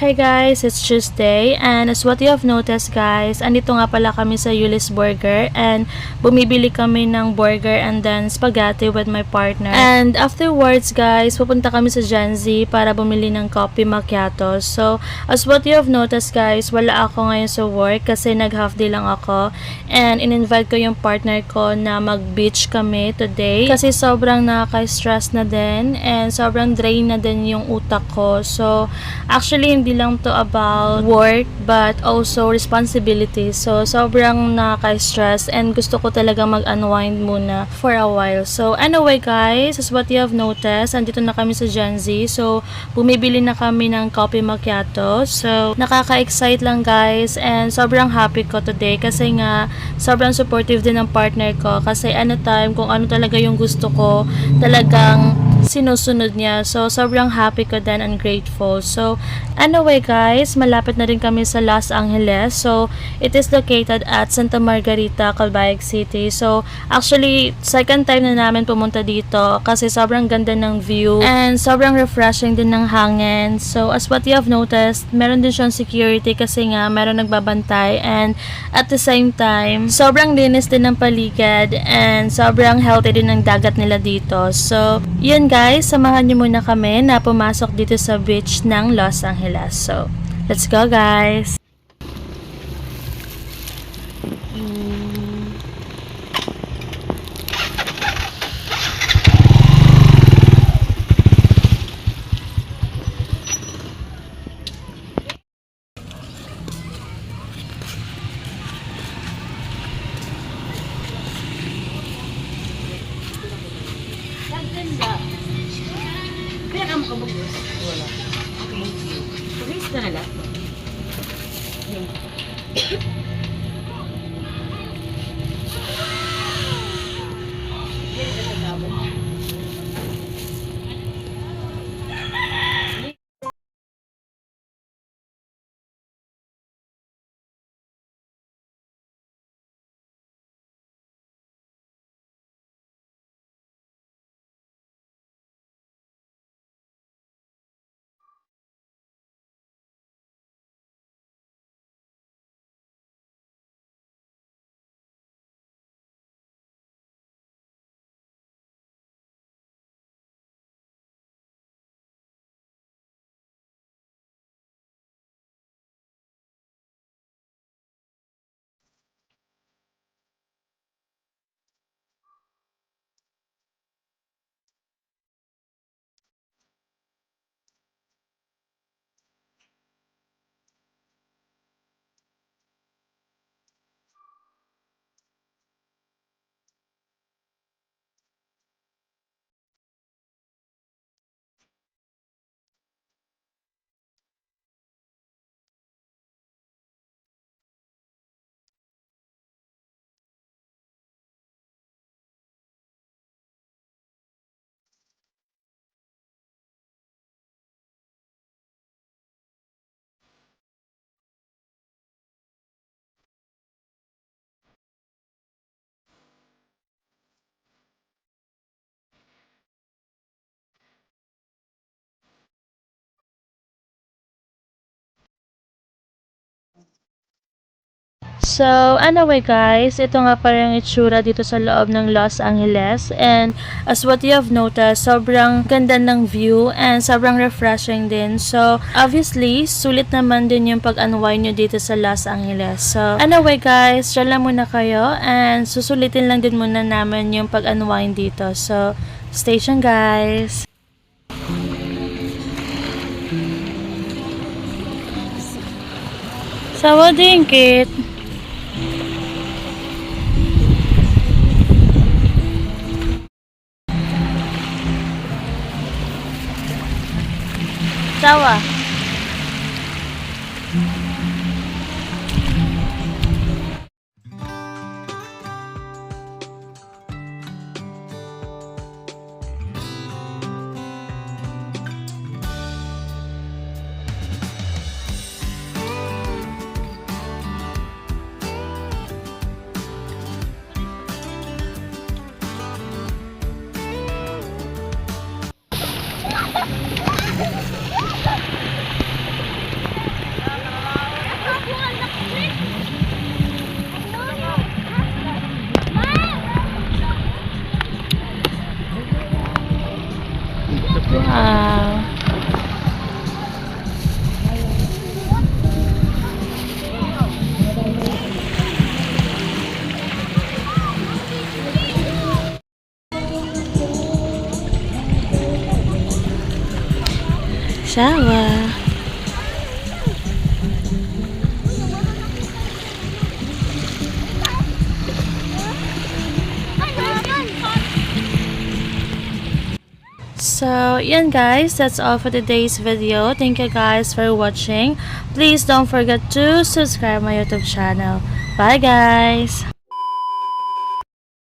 Hey guys, it's Tuesday and as what you have noticed guys, andito nga pala kami sa Yulis Burger and bumibili kami ng burger and then spaghetti with my partner. And afterwards guys, pupunta kami sa Gen Z para bumili ng coffee macchiato. So, as what you have noticed guys, wala ako ngayon sa work kasi nag-half day lang ako and in-invite ko yung partner ko na mag-beach kami today kasi sobrang nakaka-stress na din and sobrang drain na din yung utak ko. So, actually hindi lang to about work but also responsibility. So, sobrang nakaka-stress and gusto ko talaga mag-unwind muna for a while. So, anyway guys, as what you have noticed, andito na kami sa Gen Z. So, bumibili na kami ng coffee macchiato. So, nakaka-excite lang guys and sobrang happy ko today kasi nga sobrang supportive din ng partner ko kasi anytime kung ano talaga yung gusto ko, talagang sinusunod niya. So, sobrang happy ko din and grateful. So, anyway guys, malapit na rin kami sa Los Angeles. So, it is located at Santa Margarita, Calbayog City. So, actually, second time na namin pumunta dito kasi sobrang ganda ng view and sobrang refreshing din ng hangin. So, as what you have noticed, meron din siyang security kasi nga meron nagbabantay and at the same time, sobrang linis din ng paligid and sobrang healthy din ng dagat nila dito. So, yun guys, samahan niyo muna kami na pumasok dito sa beach ng Los Angeles. So, let's go guys! Kaya kamu kabugos? Wala. Pagkis na nala? So, anyway guys, ito nga pa rin yung itsura dito sa loob ng Los Angeles and as what you have noticed, sobrang ganda ng view and sobrang refreshing din. So, obviously, sulit naman din yung pag-unwind nyo dito sa Los Angeles. So, anyway guys, dyan lang muna kayo and susulitin lang din muna namin yung pag-unwind dito. So, stay tuned guys! Sawadee, Sawa. Shawa. So, yan guys, that's all for today's video. Thank you guys for watching. Please don't forget to subscribe my YouTube channel. Bye guys!